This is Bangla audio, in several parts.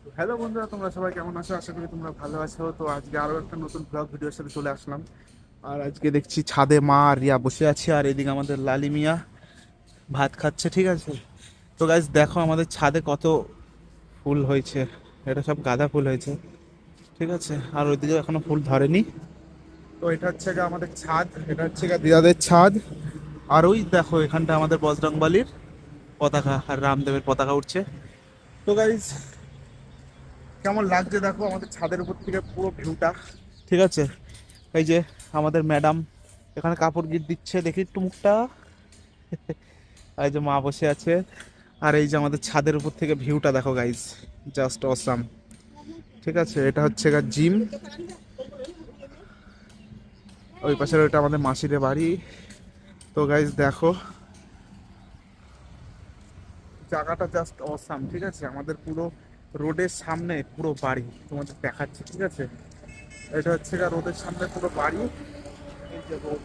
হ্যালো বন্ধুরা, তোমরা সবাই কেমন আছো? আশা করি তোমরা ভালো আছো। তো আজকে আরো একটা নতুন ব্লগ ভিডিওর সাথে চলে আসলাম। আর আজকে দেখছি ছাদে মা আর রিয়া বসে আছে, আর এদিকে আমাদের লালি মিয়া ভাত খাচ্ছে, ঠিক আছে। তো গাইজ দেখো আমাদের ছাদে কত ফুল হয়েছে। এটা সব গাঁদা ফুল হয়েছে, ঠিক আছে। আর ওইদিকে এখনো ফুল ধরেনি। তো এটা হচ্ছে গিয়ে আমাদের ছাদ, এটা হচ্ছে গিয়ে দিদাদের ছাদ। আর ওই দেখো এখানটা আমাদের বজরংবলীর পতাকা আর রামদেবের পতাকা উঠছে। তো গাইজ কেমন লাগছে দেখো আমাদের ছাদের উপর থেকে পুরো ভিউটা, ঠিক আছে। এই যে আমাদের ম্যাডাম এখানে কাপড় গিট দিচ্ছে, দেখি একটু মুখটা। আর এই যে মা বসে আছে। আর এই যে আমাদের ছাদের উপর থেকে ভিউটা দেখো গাইজ, জাস্ট অসাম, ঠিক আছে। এটা হচ্ছে জিম, ওই পাশের ওইটা আমাদের মাসিদের বাড়ি। তো গাইজ দেখো জায়গাটা জাস্ট অসাম, ঠিক আছে। আমাদের পুরো রোডের সামনে পুরো বাড়ি তোমাদের দেখাচ্ছে, ঠিক আছে। এটা হচ্ছে রোডের সামনে পুরো বাড়ি। এই যে রোড,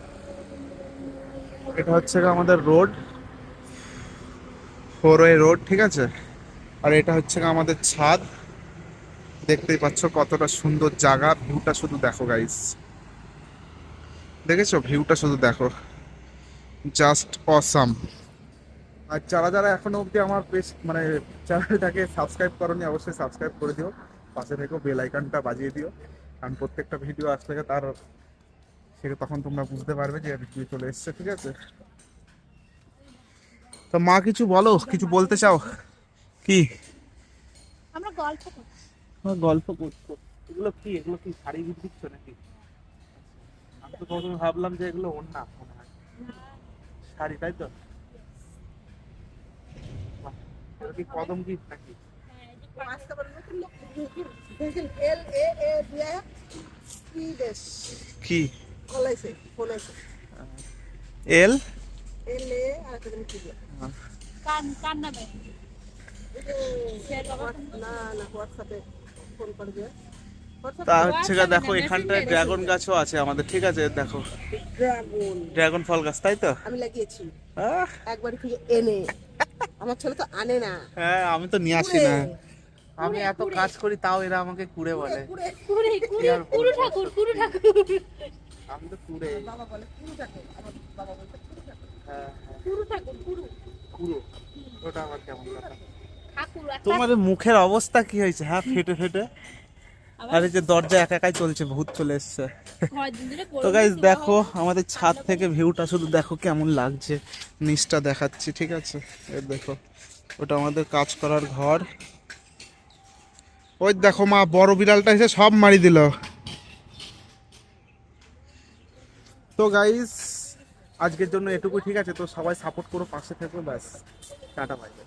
এটা হচ্ছে আমাদের রোড, 4 ওয়ে রোড, ঠিক আছে। আর এটা হচ্ছে আমাদের ছাদ। দেখতেই পাচ্ছ কতটা সুন্দর জায়গা, ভিউটা শুধু দেখো গাইস, দেখেছো ভিউটা শুধু দেখো, জাস্ট অসাম। আর যারা যারা এখনো অবধি আমার পেজ মানে চ্যানেলটাকে সাবস্ক্রাইব করোনি, অবশ্যই সাবস্ক্রাইব করে দিও। পাশে থেকেও বেল আইকনটা বাজিয়ে দিও, কারণ প্রত্যেকটা ভিডিও আসলে তার সেটা তখন তোমরা বুঝতে পারবে যে ভিডিও চলে এসছে, ঠিক আছে। তো মা কিছু বলো, কিছু বলতে চাও কি? আমরা গল্প করছি। গল্প করছো? এগুলো কি, এগুলো কি শাড়ি দিচ্ছ নাকি? আমি তো প্রথমে ভাবলাম যে এগুলো ওড়না মনে হয়, শাড়ি, তাই তো। বাহ, এগুলো কি কদম গিফট নাকি? কি এল? কান কান নামে তা হচ্ছে দেখো এখানটায় ড্রাগন গাছও আছে আমাদের, ঠিক আছে। দেখো ড্রাগন ফল গাছ, তাই তো। আমি লাগিয়েছি আহ, একবারই খুঁজে এনে। আমার ছেলে তো আনে না। হ্যাঁ আমি তো নিয়ে আসি না, আমি এত কাজ করি তাও এরা আমাকে কুড়ে বলে। কুড়ে কি কুড়ে আর কুড়ু বলবো? ঠাকুর কুড়ু ঠাকুর আমি তো কুড়ে। বাবা বলে কুড়ু ঠাকুর, আমার বাবা বলতে কুড়ু ঠাকুর। হ্যাঁ হ্যাঁ, কুড়ু ঠাকুর কুড়ু কুড়ো, ওটা আবার কেমন কথা? ঠাকুর তোমার মুখের অবস্থা কি হয়েছে, হ্যাঁ ফেটে ফেটে। আর এই যে দরজা একা একাই চলছে, ভূত চলে এসছে। তো গাইজ দেখো আমাদের ছাদ থেকে ভিউটা শুধু দেখো কেমন লাগছে, নিচটা দেখাচ্ছি, ঠিক আছে। এই দেখো ওটা আমাদের কাজ করার ঘর। ওই দেখো মা বড় বিড়ালটা এসে সব মারি দিল। তো গাইজ আজকের জন্য এটুকু, ঠিক আছে। তো সবাই সাপোর্ট করো, পাশে থেকো, ব্যাস, টাটা বাই বাই।